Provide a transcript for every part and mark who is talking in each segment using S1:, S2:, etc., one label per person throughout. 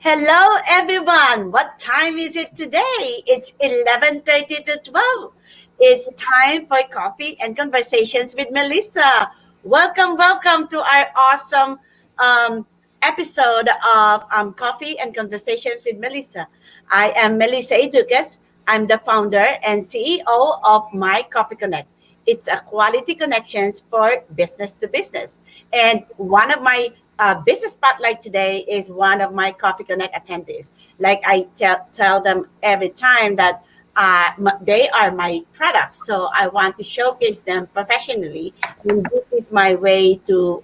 S1: Hello, everyone. What time is it today? It's 11:30 to 12. It's time for coffee and conversations with Melissa. Welcome to our awesome episode of Coffee and Conversations with Melissa. I am Melissa Educas. I'm the founder and CEO of My Coffee Connect. It's a quality connections for business to business. And one of my business spotlight today is one of my Coffee Connect attendees. Like I tell them every time that they are my products. So I want to showcase them professionally. And this is my way to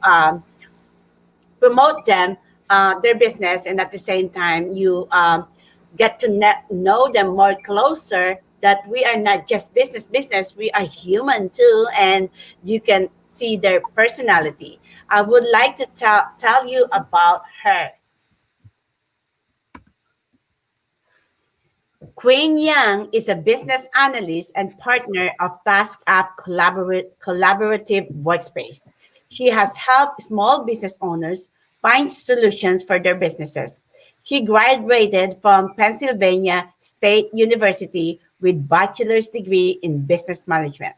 S1: promote them, their business, and at the same time, you get to know them more closer. That we are not just business, we are human too, and you can see their personality. I would like to tell you about her. Queen Yang is a business analyst and partner of Task App Collaborative Workspace. She has helped small business owners find solutions for their businesses. She graduated from Pennsylvania State University with bachelor's degree in business management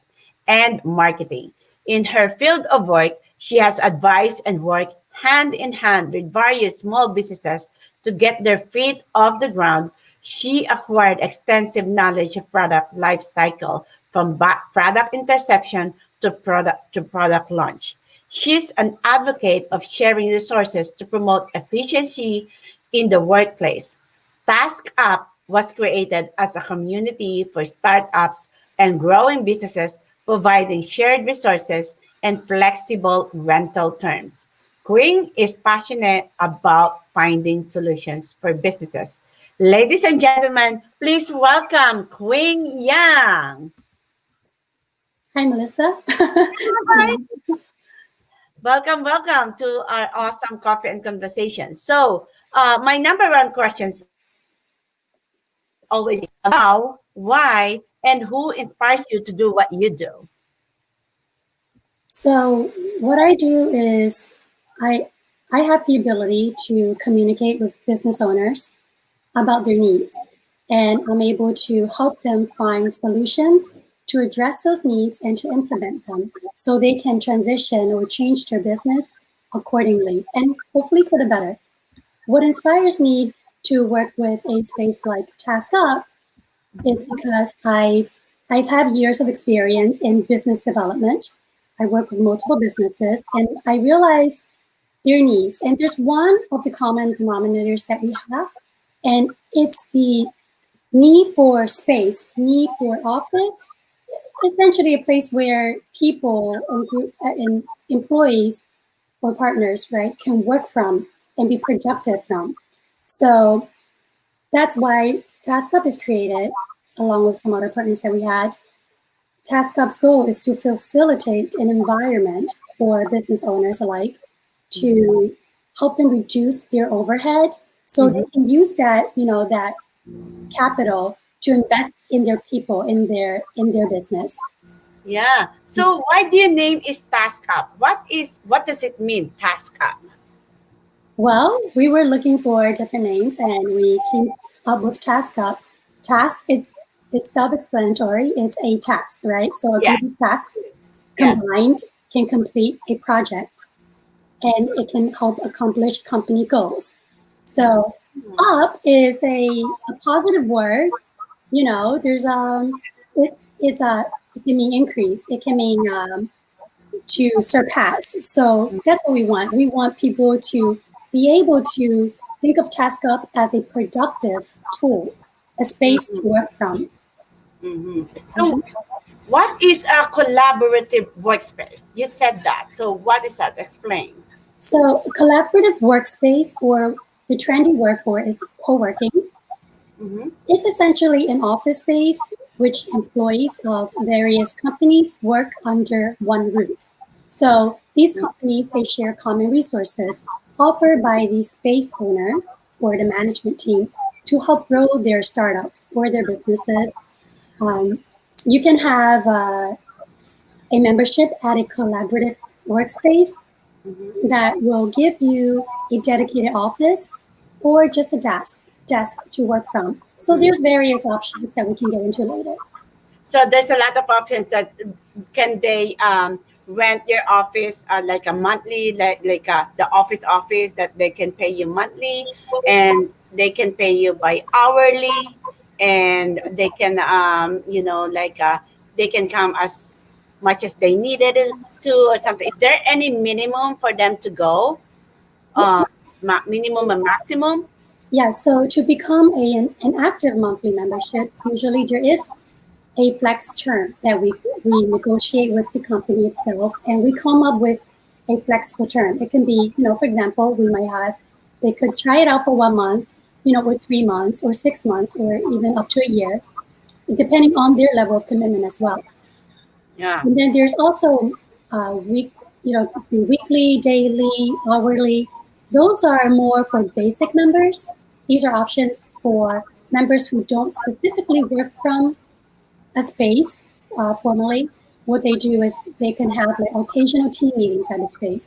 S1: and marketing. In her field of work, she has advised and worked hand in hand with various small businesses to get their feet off the ground. She acquired extensive knowledge of product life cycle from product interception to product launch. She's an advocate of sharing resources to promote efficiency in the workplace. Task App was created as a community for startups and growing businesses, providing shared resources and flexible rental terms. Queen is passionate about finding solutions for businesses. Ladies and gentlemen, please welcome Queen Yang.
S2: Hi, Melissa.
S1: Hi. Welcome to our awesome coffee and conversation. So, my number one questions always how, why, and who inspires you to do what you do?
S2: So, what I do is I I have the ability to communicate with business owners about their needs, and I'm able to help them find solutions to address those needs and to implement them so they can transition or change their business accordingly and hopefully for the better. What inspires me to work with a space like Task Up is because I've had years of experience in business development. I work with multiple businesses and I realize their needs. And there's one of the common denominators that we have, and it's the need for space, need for office, essentially a place where people and employees or partners, right, can work from and be productive from. So that's why TaskUp is created, along with some other partners that we had. TaskUp's goal is to facilitate an environment for business owners alike to help them reduce their overhead so they can use that, that capital to invest in their people, in their business.
S1: Yeah. So, why do you name is Task Up? What does it mean, Task Up?
S2: Well, we were looking for different names and we came up with Task Up. Task, it's self-explanatory. It's a task, right? So a group of tasks combined can complete a project and it can help accomplish company goals. So up is a positive word. There's it can mean increase. It can mean to surpass. So that's what we want. We want people to be able to think of TaskUp as a productive tool, a space to work from.
S1: So, what is a collaborative workspace? You said that. So, what is that? Explain.
S2: So, collaborative workspace, or the trendy word for it, is co-working. It's essentially an office space which employees of various companies work under one roof. So these companies, they share common resources offered by the space owner or the management team to help grow their startups or their businesses. You can have a membership at a collaborative workspace that will give you a dedicated office or just a desk to work from. So there's various options that we can get into later.
S1: So there's a lot of options that can they rent your office like a monthly, the office that they can pay you monthly, and they can pay you by hourly, and they can they can come as much as they needed it to or something. Is there any minimum for them to go? Uh, Minimum and maximum?
S2: Yes, so to become an active monthly membership, usually there is a flex term that we negotiate with the company itself, and we come up with a flexible term. It can be, for example, they could try it out for 1 month, or 3 months, or 6 months, or even up to a year, depending on their level of commitment as well.
S1: Yeah.
S2: And then there's also weekly, daily, hourly. Those are more for basic members. These are options for members who don't specifically work from a space formally. What they do is they can have like occasional team meetings at a space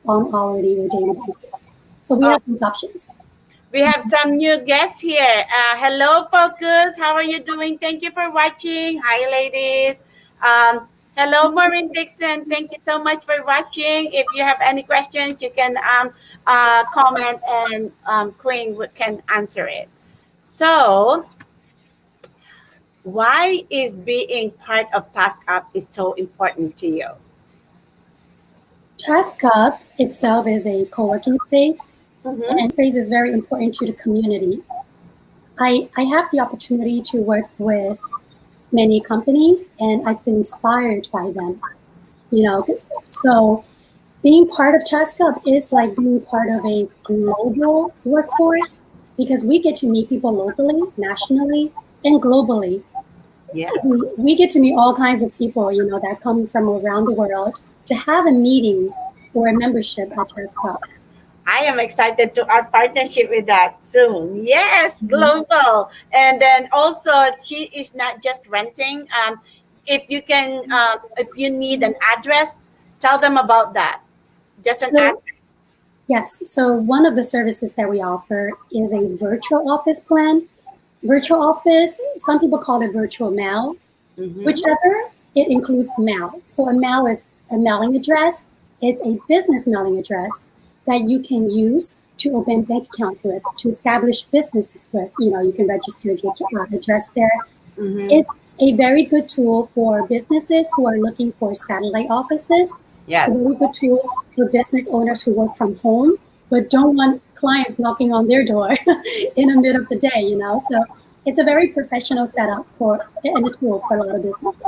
S2: on hourly or daily basis. So we have those options.
S1: We have some new guests here. Hello, Focus. How are you doing? Thank you for watching. Hi, ladies. Hello, Maureen, Dixon. Thank you so much for watching. If you have any questions, you can comment, and Queen can answer it. So, why is being part of Task Up is so important to you?
S2: Task Up itself is a co-working space,
S1: Mm-hmm.
S2: and space is very important to the community. I have the opportunity to work with many companies, and I've been inspired by them. So being part of Task Up is like being part of a global workforce, because we get to meet people locally, nationally, and globally.
S1: Yes.
S2: We get to meet all kinds of people, that come from around the world to have a meeting or a membership at Task Up.
S1: I am excited to our partnership with that soon. Yes, global. And then also, she is not just renting. If you need an address, tell them about that. Just an address.
S2: Yes. So one of the services that we offer is a virtual office plan. Virtual office, some people call it virtual mail.
S1: Mm-hmm.
S2: Whichever, it includes mail. So a mail is a mailing address. It's a business mailing address that you can use to open bank accounts with, to establish businesses with. You can register your address there.
S1: Mm-hmm.
S2: It's a very good tool for businesses who are looking for satellite offices.
S1: Yes.
S2: It's a very good tool for business owners who work from home but don't want clients knocking on their door in the middle of the day, So it's a very professional setup and a tool for a lot of businesses.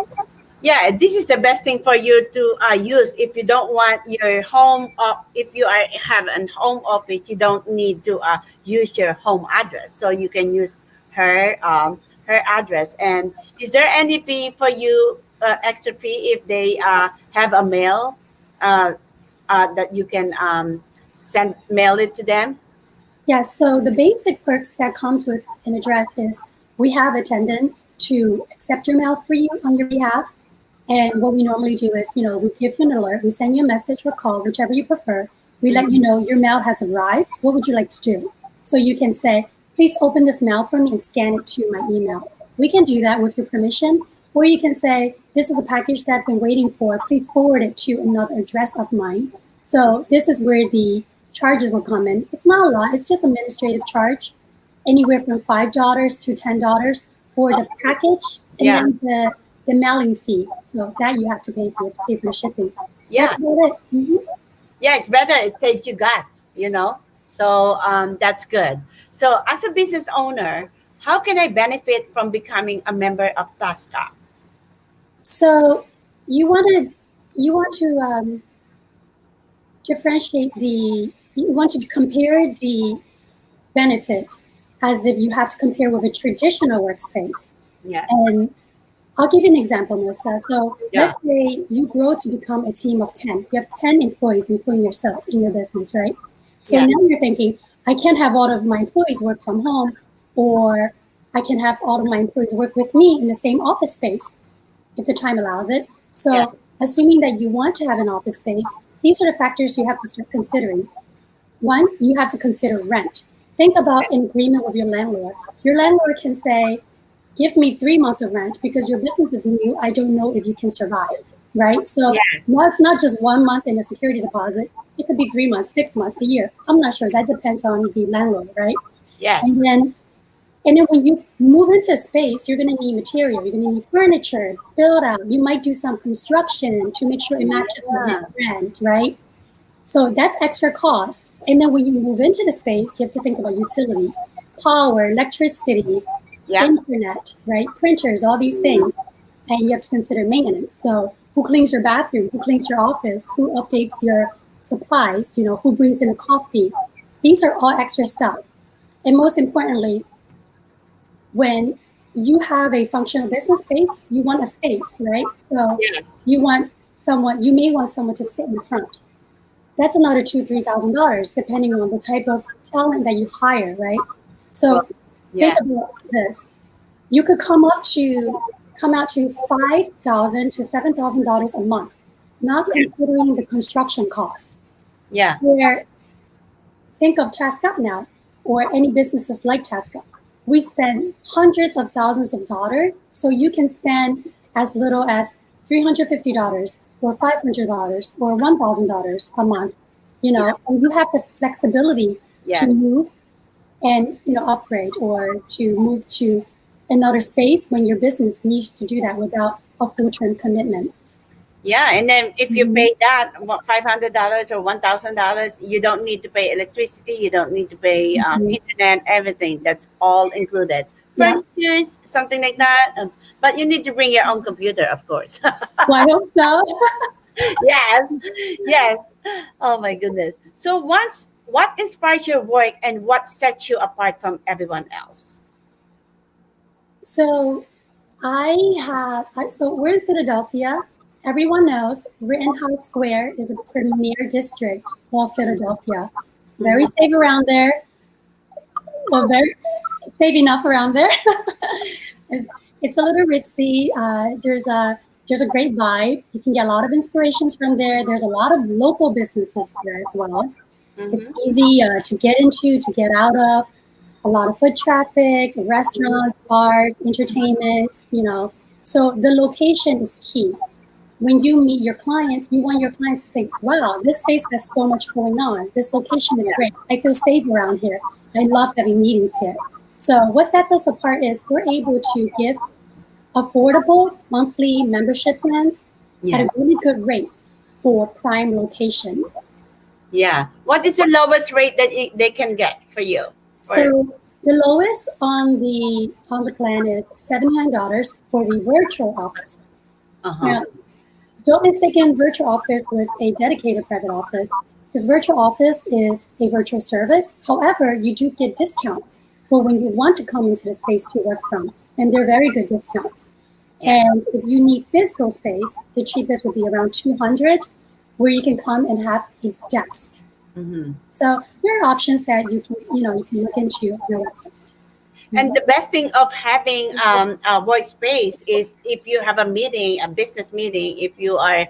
S1: Yeah, this is the best thing for you to use if you don't want your home. If you have an home office, you don't need to use your home address, so you can use her address. And is there any fee for you, extra fee, if they have a mail that you can mail it to them?
S2: Yes. So the basic perks that comes with an address is we have attendants to accept your mail for you on your behalf. And what we normally do is, we give you an alert, we send you a message or call, whichever you prefer. We let you know your mail has arrived. What would you like to do? So you can say, please open this mail for me and scan it to my email. We can do that with your permission. Or you can say, this is a package that I've been waiting for. Please forward it to another address of mine. So this is where the charges will come in. It's not a lot. It's just administrative charge, anywhere from $5 to $10 for the package. And then the mailing fee, so that you have to pay for. You have to pay for shipping.
S1: Yeah.
S2: That's about it. Mm-hmm.
S1: Yeah, it's better. It saves you gas, So that's good. So as a business owner, how can I benefit from becoming a member of Task Up?
S2: So you want to differentiate you want to compare the benefits as if you have to compare with a traditional workspace.
S1: Yes.
S2: And I'll give you an example, Melissa. So let's say you grow to become a team of 10. You have 10 employees, including yourself, in your business, right? So now you're thinking, I can't have all of my employees work from home, or I can have all of my employees work with me in the same office space, if the time allows it. So assuming that you want to have an office space, these are the factors you have to start considering. One, you have to consider rent. Think about an agreement with your landlord. Your landlord can say, give me 3 months of rent because your business is new. I don't know if you can survive, right? So
S1: Yes.
S2: not just 1 month in a security deposit. It could be 3 months, 6 months, a year. I'm not sure. That depends on the landlord, right? And
S1: Yes.
S2: then and then when you move into a space, you're going to need material. You're going to need furniture, build out. You might do some construction to make sure it matches with your
S1: Yeah.
S2: brand, right? So that's extra cost. And then when you move into the space, you have to think about utilities, power, electricity,
S1: Yeah.
S2: internet, right? Printers, all these things. And you have to consider maintenance. So who cleans your bathroom? Who cleans your office? Who updates your supplies? Who brings in a coffee? These are all extra stuff. And most importantly, when you have a functional business space, you want a face, right? So
S1: Yes.
S2: you may want someone to sit in the front. That's another $2,000, $3,000, depending on the type of talent that you hire, right?
S1: Well,
S2: So think
S1: yeah.
S2: about this. You could come out to $5,000 to $7,000 a month, not
S1: Yeah.
S2: considering the construction cost.
S1: Yeah.
S2: Where think of TaskUp now, or any businesses like TaskUp. We spend hundreds of thousands of dollars, so you can spend as little as $350 or $500 or $1,000 a month,
S1: Yeah.
S2: and you have the flexibility to
S1: Yeah.
S2: move and upgrade or to move to another space when your business needs to do that without a full-term commitment.
S1: Yeah, and then if you
S2: Mhm.
S1: pay that $500 or $1,000, you don't need to pay electricity. You don't need to pay
S2: Mhm.
S1: internet. Everything that's all included.
S2: Yeah.
S1: Furniture, something like that. But you need to bring your own computer, of course.
S2: Well, I hope so.
S1: Yes, yes. Oh my goodness. So, what inspires your work and what sets you apart from everyone else?
S2: So so we're in Philadelphia. Everyone knows Rittenhouse Square is a premier district of Philadelphia. Very
S1: Mm-hmm.
S2: safe around there, or very safe enough around there. It's a little ritzy. There's a great vibe. You can get a lot of inspirations from there. There's a lot of local businesses there as well. It's
S1: Mm-hmm.
S2: easy to get into, to get out of. A lot of foot traffic, restaurants, bars, entertainment. So the location is key. When you meet your clients, you want your clients to think, wow, this space has so much going on. This location is
S1: Yeah.
S2: great. I feel safe around here. I love having meetings here. So what sets us apart is we're able to give affordable monthly membership plans at
S1: Yeah.
S2: a really good rate for prime location.
S1: Yeah. What is the lowest rate that they can get for you? For
S2: So the lowest on the plan is $79 for the virtual office.
S1: uh-huh.
S2: Now, don't mistake virtual office with a dedicated private office, because virtual office is a virtual service. However, you do get discounts for when you want to come into the space to work from, and they're very good discounts.
S1: Yeah.
S2: And if you need physical space, the cheapest would be around 200, where you can come and have a desk.
S1: Mm-hmm.
S2: So there are options that you can look into on our website.
S1: And
S2: Mhm.
S1: the best thing of having a workspace is if you have a meeting, a business meeting, if you are,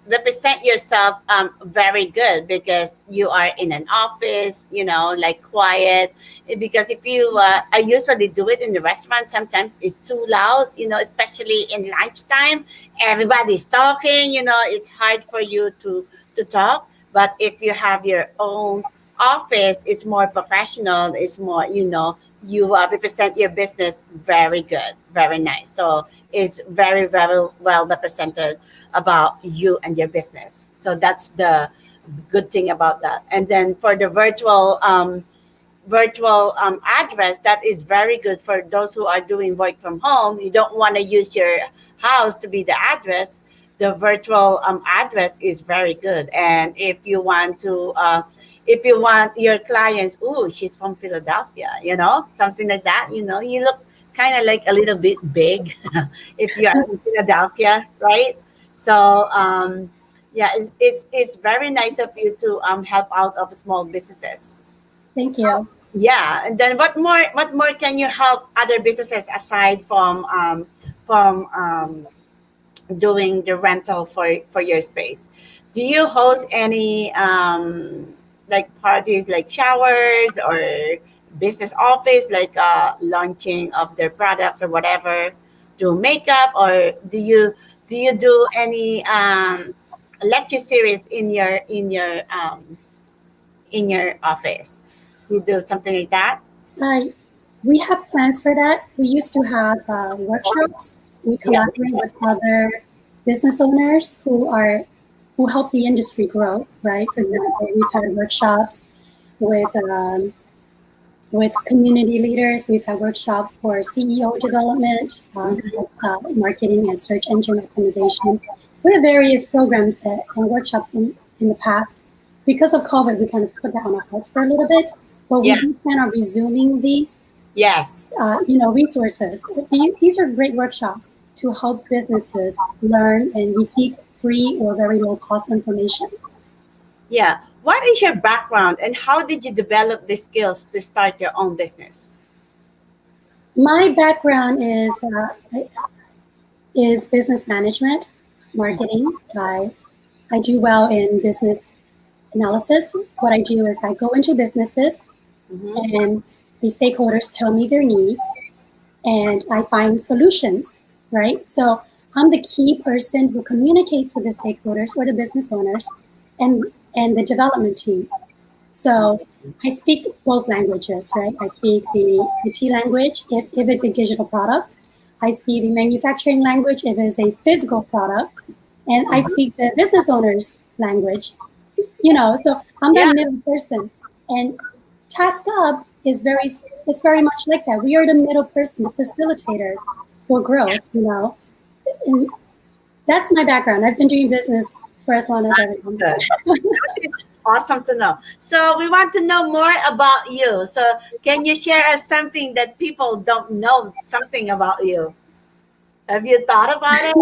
S1: represent yourself very good because you are in an office, like quiet. Because if you, I usually do it in the restaurant. Sometimes it's too loud, especially in lunchtime. Everybody's talking. It's hard for you to talk. But if you have your own office, it's more professional, it's more, you represent your business very good, very nice. So it's very, very well represented about you and your business. So that's the good thing about that. And then for the virtual address, that is very good for those who are doing work from home. You don't want to use your house to be the address. The virtual address is very good. And if you want your clients, oh, she's from Philadelphia, something like that, you look kind of like a little bit big if you are in Philadelphia, right? So yeah, it's very nice of you to help out of small businesses.
S2: Thank
S1: So
S2: you.
S1: yeah, and then what more can you help other businesses aside from doing the rental for your space? Do you host any like parties, like showers or business office, like launching of their products or whatever, do makeup, or do you do any lecture series in your office? You do something like that?
S2: Uh, we have plans for that. We used to have workshops. We
S1: Yeah.
S2: collaborate with other business owners who help the industry grow. Right. For example, we've had workshops with community leaders. We've had workshops for CEO development, marketing, and search engine optimization. We have various programs and workshops in the past. Because of COVID, we kind of put that on a halt for a little bit, but we
S1: Yeah.
S2: do plan on resuming these,
S1: Yes.
S2: resources. These are great workshops to help businesses learn and receive free or very low cost information.
S1: Yeah. What is your background and how did you develop the skills to start your own business?
S2: My background is business management, marketing. I do well in business analysis. What I do is I go into businesses
S1: Mm-hmm.
S2: and the stakeholders tell me their needs and I find solutions, right? So I'm the key person who communicates with the stakeholders or the business owners and the development team. So I speak both languages, right? I speak the IT language if it's a digital product. I speak the manufacturing language if it's a physical product. And I speak the business owner's language, so I'm that
S1: Yeah.
S2: middle person. And Task Up it's very much like that. We are the middle person, the facilitator for growth. And that's my background. I've been doing business for as long as I've been.
S1: Good. It's awesome to know. So we want to know more about you. So can you share us something that people don't know something about you? Have you thought about it?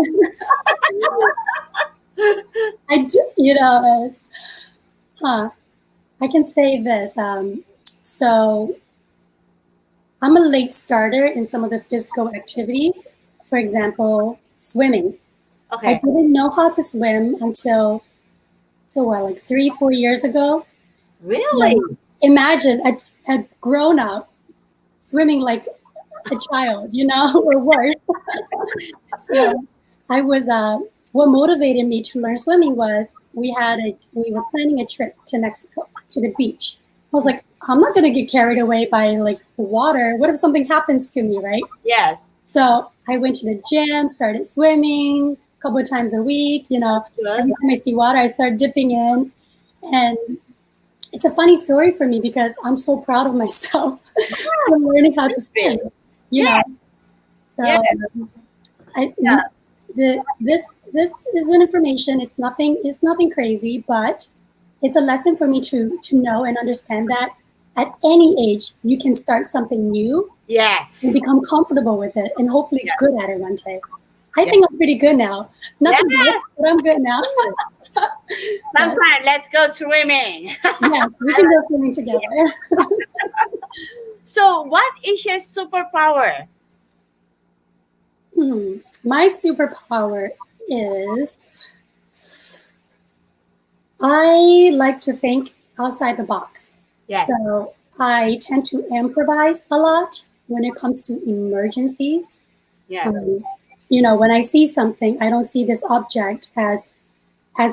S2: I do, huh, I can say this. So I'm a late starter in some of the physical activities. For example, swimming. I
S1: Okay.
S2: didn't know how to swim until what, like 3, 4 years ago.
S1: Really?
S2: And imagine a grown up swimming like a child, or worse. So I was what motivated me to learn swimming was we were planning a trip to Mexico to the beach. I was like, I'm not gonna get carried away by like the water. What if something happens to me, right?
S1: Yes.
S2: So I went to the gym, started swimming a couple of times a week.
S1: Good.
S2: Every time I see water, I start dipping in, and it's a funny story for me because I'm so proud of myself for learning how to swim. You
S1: Yeah.
S2: know,
S1: Yeah.
S2: so I
S1: Yeah.
S2: this is an information. It's nothing crazy, but it's a lesson for me to know and understand that at any age you can start something new and
S1: Yes.
S2: become comfortable with it and hopefully
S1: Yes.
S2: good at it one day. I
S1: Yes.
S2: think I'm pretty good now. Nothing good,
S1: Yes.
S2: but I'm good now. But
S1: Sometime let's go swimming.
S2: yes, we can go swimming together.
S1: So what is your superpower?
S2: My superpower is I like to think outside the box.
S1: Yes.
S2: So I tend to improvise a lot when it comes to emergencies.
S1: Yes.
S2: Um, when I see something, I don't see this object as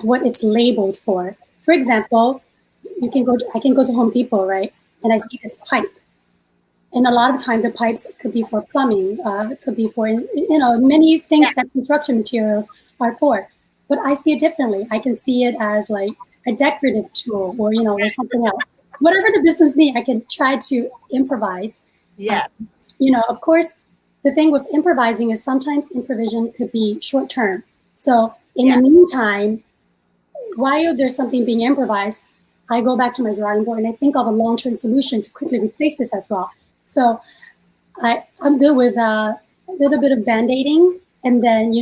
S2: what it's labeled for. For example, I can go to Home Depot, right? And I see this pipe. And a lot of time the pipes could be for plumbing, could be for, many
S1: Yeah.
S2: things that construction materials are for. But I see it differently. I can see it as like a decorative tool or something else. Whatever the business need, I can try to improvise. Uh,
S1: Yes.
S2: of course, the thing with improvising is sometimes improvisation could be short term. So in the
S1: Yeah.
S2: meantime, while there's something being improvised, I go back to my drawing board and I think of a long-term solution to quickly replace this as well. So I'm good with a little bit of band-aiding and then,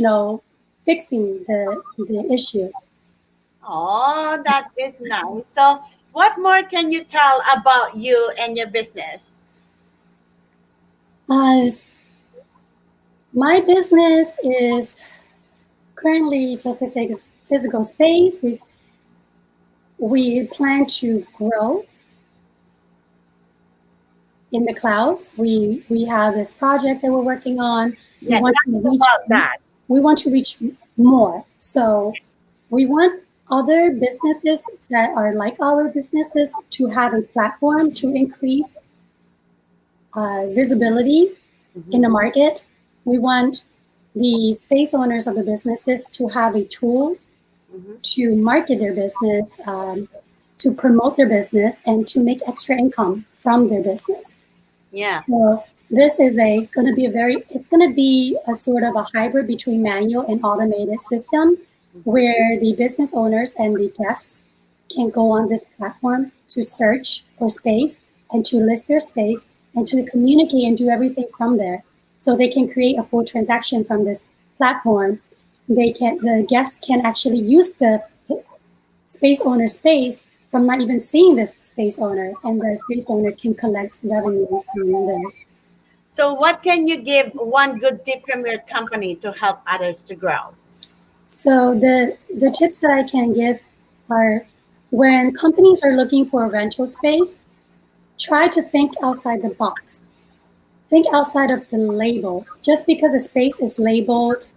S2: fixing the issue.
S1: Oh, that is nice. So what more can you tell about you and your business?
S2: My business is currently just a physical space. we plan to grow in the clouds. We have this project that we're working on. We
S1: Yeah,
S2: want
S1: tell
S2: to
S1: us
S2: reach
S1: about that.
S2: we want to reach more. So we want other businesses that are like our businesses to have a platform to increase visibility in the
S1: Mhm,
S2: market. We want the space owners of the businesses to have a tool
S1: mhm.
S2: to market their business, to promote their business, and to make extra income from their business.
S1: Yeah.
S2: So this is a going to be a very it's going to be a sort of a hybrid between manual and automated system
S1: Mhm.
S2: where the business owners and the guests can go on this platform to search for space and to list their space and to communicate and do everything from there. So they can create a full transaction from this platform. The guests can actually use the space owner space from not even seeing this space owner, and the space owner can collect revenue from there.
S1: So, what can you give one good tip from your company to help others to grow?
S2: So the tips that I can give are when companies are looking for a rental space, try to think outside the box. Think outside of the label. Just because a space is labeled,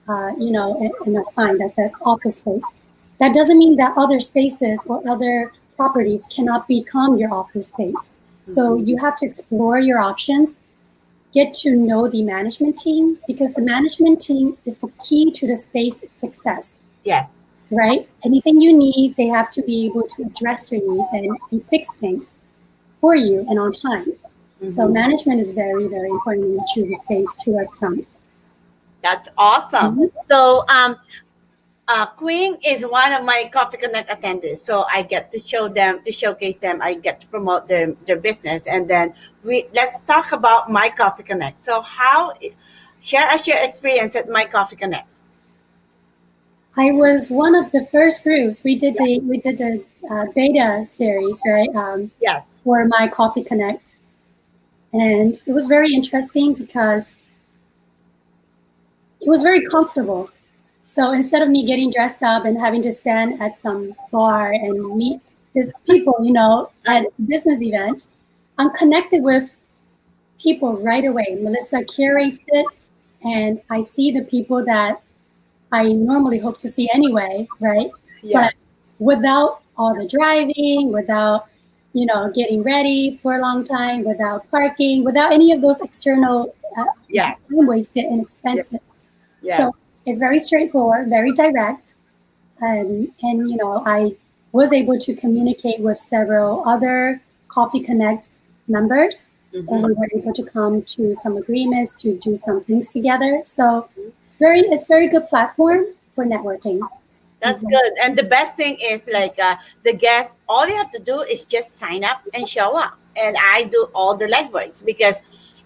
S2: in a sign that says office space, that doesn't mean that other spaces or other properties cannot become your office space. So
S1: Mhm.
S2: you have to explore your options, get to know the management team because the management team is the key to the space success,
S1: Yes.
S2: right? Anything you need, they have to be able to address your needs and fix things for you and on time. So
S1: Mhm.
S2: management is very, very important when you choose a space to work from.
S1: That's awesome.
S2: Mhm.
S1: So, Queen is one of my Coffee Connect attendees, so I get to show them, to showcase them. I get to promote their business, and then we let's talk about My Coffee Connect. So, share us your experience at My Coffee Connect.
S2: I was one of the first groups. We did the beta series, right,
S1: Yes.
S2: for My Coffee Connect, and it was very interesting because it was very comfortable. So instead of me getting dressed up and having to stand at some bar and meet these people, at a business event, I'm connected with people right away. Melissa curates it, and I see the people that I normally hope to see anyway, right?
S1: Yeah.
S2: But without all the driving, without getting ready for a long time, without parking, without any of those external
S1: Yes.
S2: time wasted and
S1: Yeah.
S2: expenses.
S1: Yeah.
S2: So it's very straightforward, very direct, and I was able to communicate with several other Coffee Connect members, and
S1: Mm-hmm.
S2: we were able to come to some agreements to do some things together. So it's very good platform for networking.
S1: That's
S2: Mhm.
S1: good. And the best thing is like the guests, all you have to do is just sign up and show up. And I do all the legworks because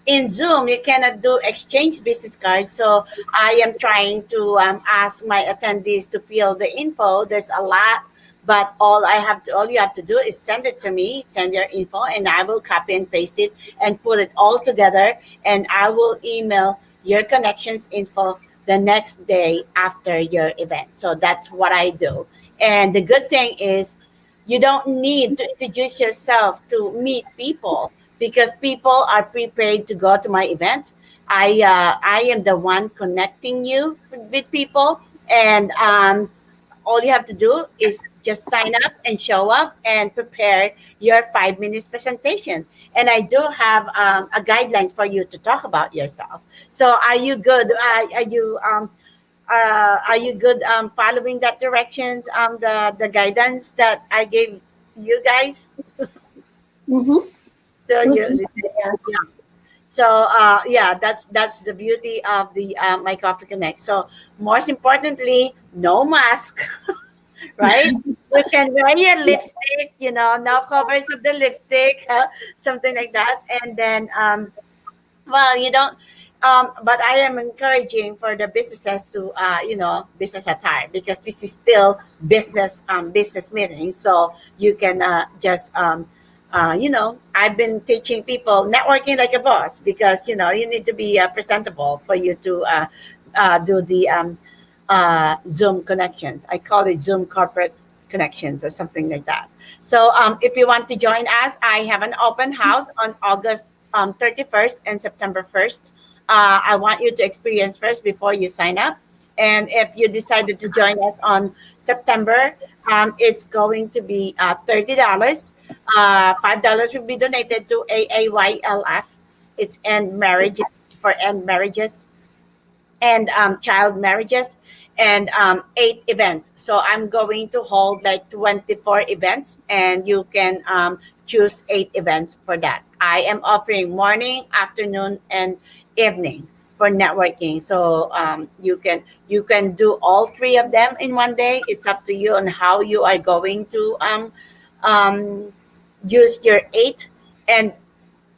S1: in Zoom you cannot do exchange business cards. So I am trying to ask my attendees to fill the info. There's a lot, but all you have to do is send it to me, send your info, and I will copy and paste it and put it all together. And I will email your connections info the next day after your event. So that's what I do. And the good thing is, you don't need to introduce yourself to meet people because people are prepaid to go to my event. I am the one connecting you with people, and all you have to do is just sign up and show up and prepare your 5 minutes presentation. And I do have a guideline for you to talk about yourself. So are you good? Are you good following that directions, the guidance that I gave you guys?
S2: Mhm.
S1: So
S2: It was
S1: you,
S2: useful, yeah.
S1: yeah. So yeah, that's the beauty of the My Coffee Connect. So most importantly, no mask, right? You can wear your lipstick, no covers of the lipstick, something like that, and then well, you don't. But I am encouraging for the businesses to, business attire because this is still business meeting. So you can just, I've been teaching people networking like a boss because you need to be presentable for you to do the Zoom connections. I call it Zoom corporate connections or something like that. So if you want to join us, I have an open house on August 31st and September 1st. I want you to experience first before you sign up. And if you decided to join us on September, it's going to be $30. $5 will be donated to AAYLF. It's end marriages for end marriages and child marriages and 8 events. So I'm going to hold like 24 events, and you can choose 8 events for that. I am offering morning, afternoon, and evening for networking. So you can do all 3 of them in one day. It's up to you on how you are going to um, use your 8. And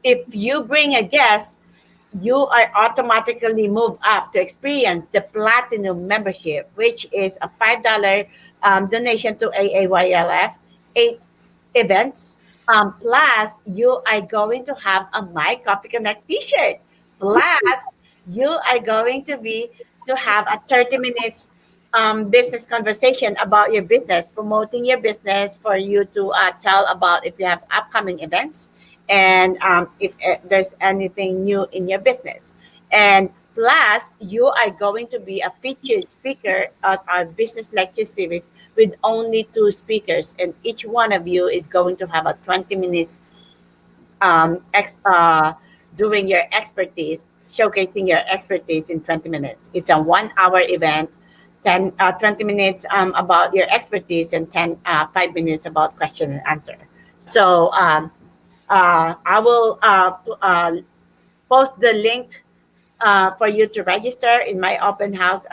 S1: if you bring a guest, you are automatically moved up to experience the platinum membership, which is a $5 donation to AAYLF, 8 events. Plus, you are going to have a My Coffee Connect t-shirt. Plus, you are going to have a 30 minutes business conversation about your business, promoting your business for you to tell about if you have upcoming events and if there's anything new in your business. And plus, you are going to be a featured speaker at our business lecture series with only 2 speakers, and each one of you is going to have a 20 minutes um, ex- uh, doing your expertise, showcasing your expertise in 20 minutes. It's a 1 hour event, 20 minutes about your expertise, and 5 minutes about question and answer. So I will post the link for you to register in my open house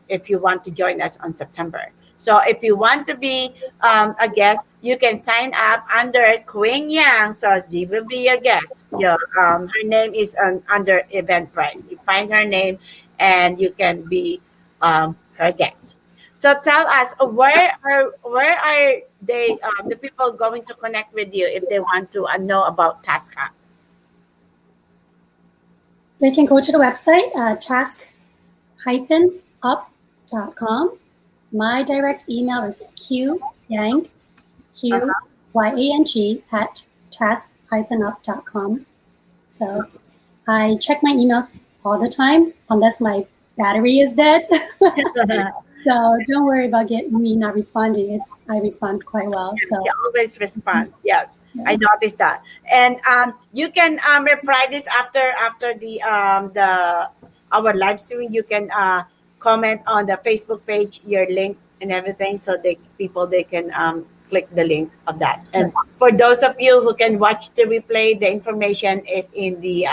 S1: if you want to join us on September. So if you want to be a guest, you can sign up under Queen Yang. So she will be your guest. Her name is under Eventbrite. You find her name and you can be her guest. So tell us, where are they the people going to connect with you if they want to know about Tasca?
S2: They can go to the website, task-up.com. My direct email is qyang, QYANG, at task-up.com. So I check my emails all the time, unless my battery is dead. So don't worry about me not responding. I respond quite well. So
S1: She always responds. Yes, I noticed that. And you can reply this after the our live stream. You can comment on the Facebook page, your link and everything, so they can click the link of that. And for those of you who can watch the replay, the information is in the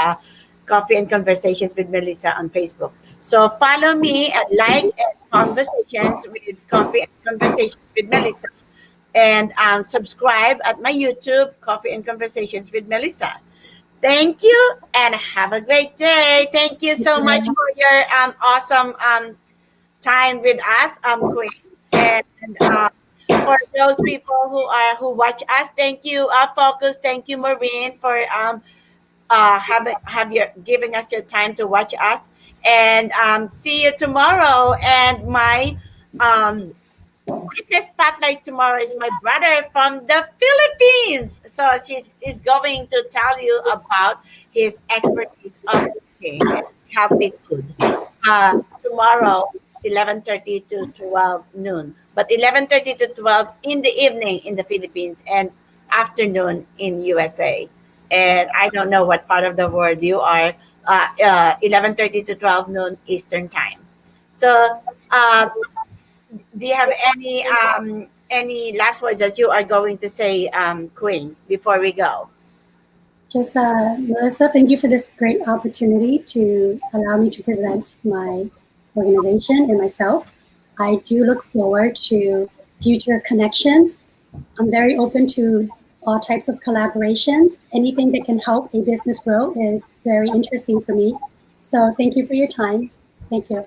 S1: Coffee and Conversations with Melissa on Facebook. So follow me and like and conversations with Coffee and Conversations with Melissa, and subscribe at my YouTube, Coffee and Conversations with Melissa. Thank you and have a great day. Thank you so much for your awesome time with us, Queen. And for those people who watch us, thank you, Focus. Thank you, Maureen, for have your giving us your time to watch us. And see you tomorrow. And my um, business spotlight tomorrow is my brother from the Philippines. So he's going to tell you about his expertise of cooking and healthy food. Tomorrow, 11:30 to 12 noon. But 11:30 to 12 in the evening in the Philippines and afternoon in USA. And I don't know what part of the world you are. 11:30 to 12 noon Eastern time. So uh, do you have any last words that you are going to say, Queen, before we go?
S2: just, Melissa, thank you for this great opportunity to allow me to present my organization and myself. I do look forward to future connections. I'm very open to all types of collaborations. Anything that can help a business grow is very interesting for me. So thank you for your time. Thank you.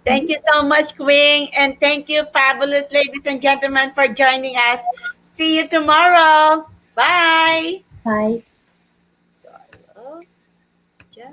S1: Thank you so much, Queen. And thank you, fabulous ladies and gentlemen, for joining us. See you tomorrow. Bye.
S2: Bye.